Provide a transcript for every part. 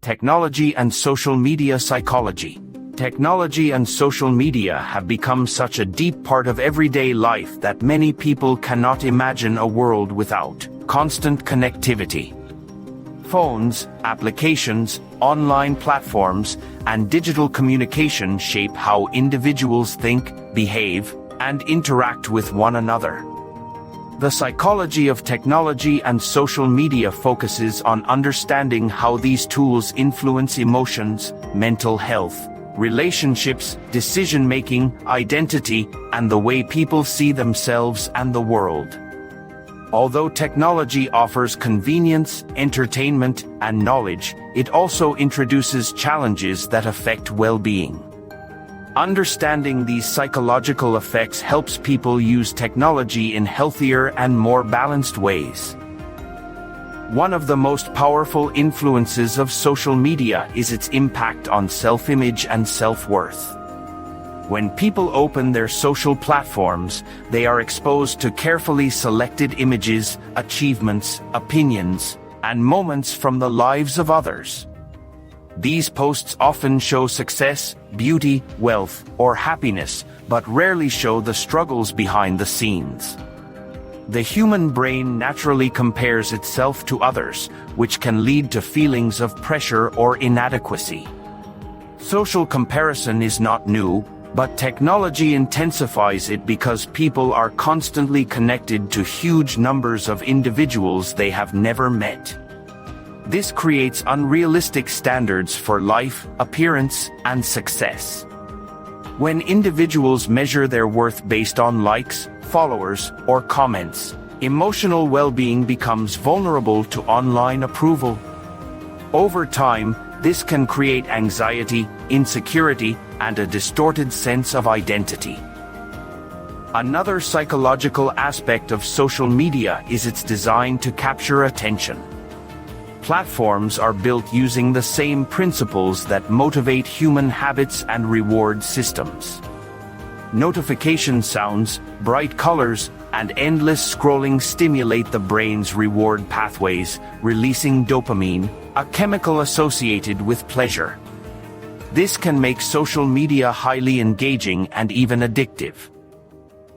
Technology and social media psychology. Technology and social media have become such a deep part of everyday life that many people cannot imagine a world without. Constant connectivity. Phones, applications, online platforms, and digital communication shape how individuals think, behave, and interact with one another. The psychology of technology and social media focuses on understanding how these tools influence emotions, mental health, relationships, decision-making, identity, and the way people see themselves and the world. Although technology offers convenience, entertainment, and knowledge, it also introduces challenges that affect well-being. Understanding these psychological effects helps people use technology in healthier and more balanced ways. One of the most powerful influences of social media is its impact on self-image and self-worth. When people open their social platforms, they are exposed to carefully selected images, achievements, opinions, and moments from the lives of others. These posts often show success, beauty, wealth, or happiness, but rarely show the struggles behind the scenes. The human brain naturally compares itself to others, which can lead to feelings of pressure or inadequacy. Social comparison is not new, but technology intensifies it because people are constantly connected to huge numbers of individuals they have never met. This creates unrealistic standards for life, appearance, and success. When individuals measure their worth based on likes, followers, or comments, emotional well-being becomes vulnerable to online approval. Over time, this can create anxiety, insecurity, and a distorted sense of identity. Another psychological aspect of social media is its design to capture attention. Platforms are built using the same principles that motivate human habits and reward systems. Notification sounds, bright colors, and endless scrolling stimulate the brain's reward pathways, releasing dopamine, a chemical associated with pleasure. This can make social media highly engaging and even addictive.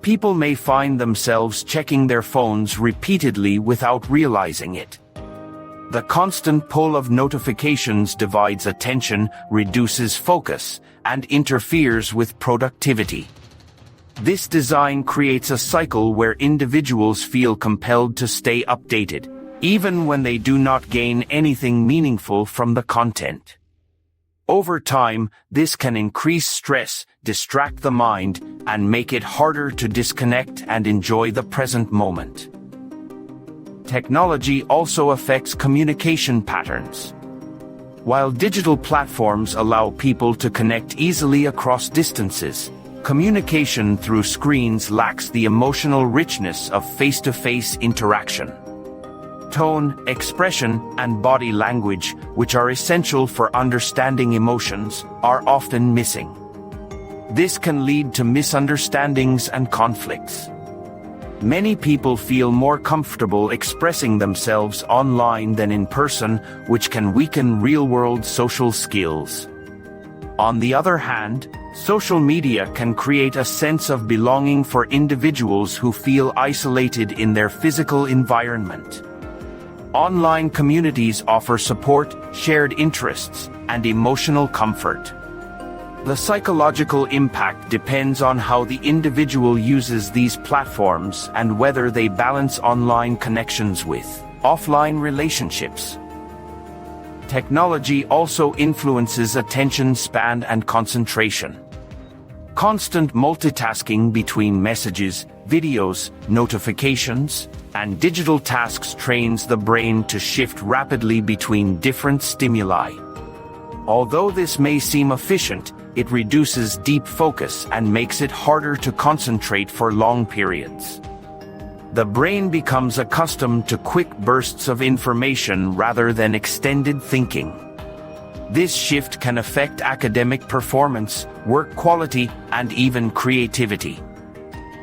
People may find themselves checking their phones repeatedly without realizing it. The constant pull of notifications divides attention, reduces focus, and interferes with productivity. This design creates a cycle where individuals feel compelled to stay updated, even when they do not gain anything meaningful from the content. Over time, this can increase stress, distract the mind, and make it harder to disconnect and enjoy the present moment. Technology also affects communication patterns. While digital platforms allow people to connect easily across distances, communication through screens lacks the emotional richness of face-to-face interaction. Tone, expression, and body language, which are essential for understanding emotions, are often missing. This can lead to misunderstandings and conflicts. Many people feel more comfortable expressing themselves online than in person, which can weaken real-world social skills. On the other hand, social media can create a sense of belonging for individuals who feel isolated in their physical environment. Online communities offer support, shared interests, and emotional comfort. The psychological impact depends on how the individual uses these platforms and whether they balance online connections with offline relationships. Technology also influences attention span and concentration. Constant multitasking between messages, videos, notifications, and digital tasks trains the brain to shift rapidly between different stimuli. Although this may seem efficient, it reduces deep focus and makes it harder to concentrate for long periods. The brain becomes accustomed to quick bursts of information rather than extended thinking. This shift can affect academic performance, work quality, and even creativity.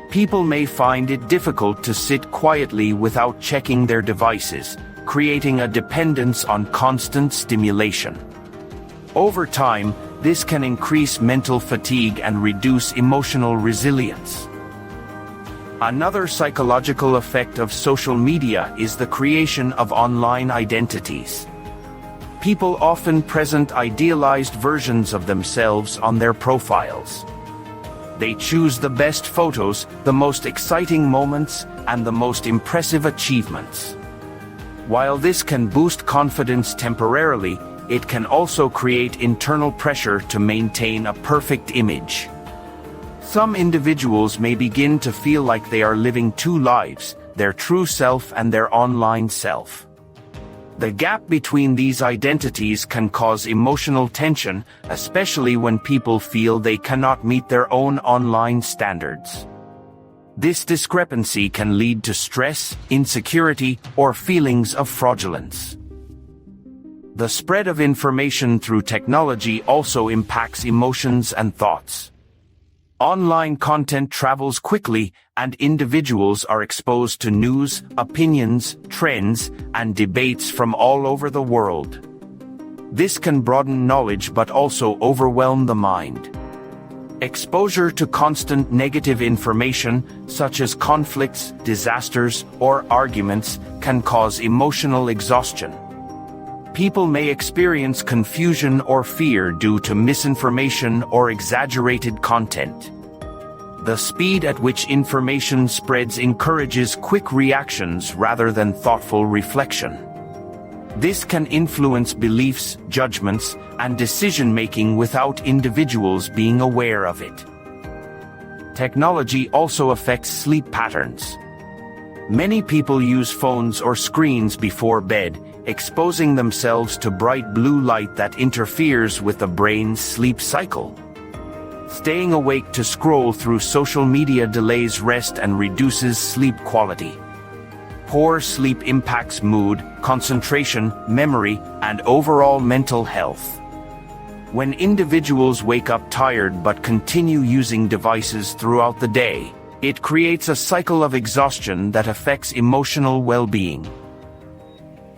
People may find it difficult to sit quietly without checking their devices, creating a dependence on constant stimulation. Over time, this can increase mental fatigue and reduce emotional resilience. Another psychological effect of social media is the creation of online identities. People often present idealized versions of themselves on their profiles. They choose the best photos, the most exciting moments, and the most impressive achievements. While this can boost confidence temporarily, it can also create internal pressure to maintain a perfect image. Some individuals may begin to feel like they are living two lives, their true self and their online self. The gap between these identities can cause emotional tension, especially when people feel they cannot meet their own online standards. This discrepancy can lead to stress, insecurity, or feelings of fraudulence. The spread of information through technology also impacts emotions and thoughts. Online content travels quickly, and individuals are exposed to news, opinions, trends, and debates from all over the world. This can broaden knowledge but also overwhelm the mind. Exposure to constant negative information, such as conflicts, disasters, or arguments, can cause emotional exhaustion. People may experience confusion or fear due to misinformation or exaggerated content. The speed at which information spreads encourages quick reactions rather than thoughtful reflection. This can influence beliefs, judgments, and decision-making without individuals being aware of it. Technology also affects sleep patterns. Many people use phones or screens before bed, exposing themselves to bright blue light that interferes with the brain's sleep cycle. Staying awake to scroll through social media delays rest and reduces sleep quality. Poor sleep impacts mood, concentration, memory, and overall mental health. When individuals wake up tired but continue using devices throughout the day, it creates a cycle of exhaustion that affects emotional well-being.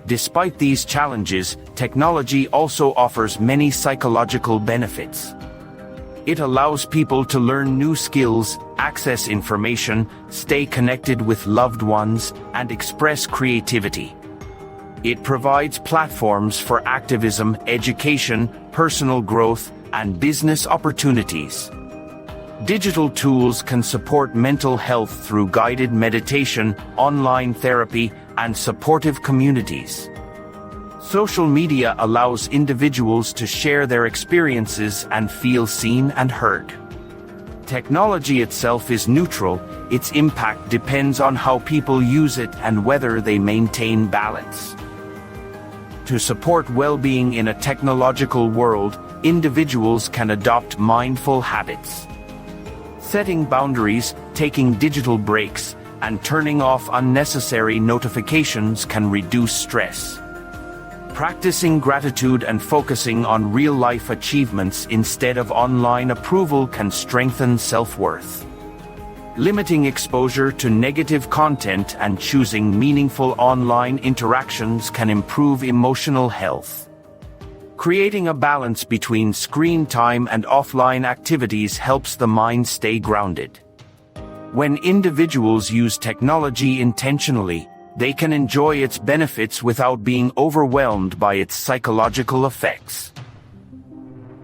Despite these challenges, technology also offers many psychological benefits. It allows people to learn new skills, access information, stay connected with loved ones, and express creativity. It provides platforms for activism, education, personal growth, and business opportunities. Digital tools can support mental health through guided meditation, online therapy, and supportive communities. Social media allows individuals to share their experiences and feel seen and heard. Technology itself is neutral, its impact depends on how people use it and whether they maintain balance. To support well-being in a technological world, individuals can adopt mindful habits. Setting boundaries, taking digital breaks, and turning off unnecessary notifications can reduce stress. Practicing gratitude and focusing on real-life achievements instead of online approval can strengthen self-worth. Limiting exposure to negative content and choosing meaningful online interactions can improve emotional health. Creating a balance between screen time and offline activities helps the mind stay grounded. When individuals use technology intentionally, they can enjoy its benefits without being overwhelmed by its psychological effects.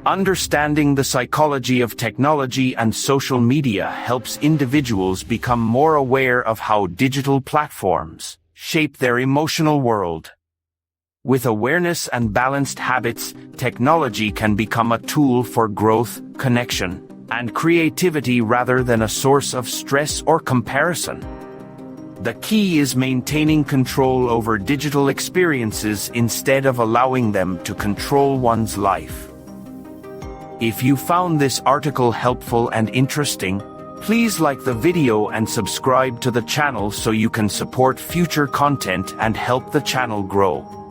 Understanding the psychology of technology and social media helps individuals become more aware of how digital platforms shape their emotional world. With awareness and balanced habits, technology can become a tool for growth, connection, and creativity rather than a source of stress or comparison. The key is maintaining control over digital experiences instead of allowing them to control one's life. If you found this article helpful and interesting, please like the video and subscribe to the channel so you can support future content and help the channel grow.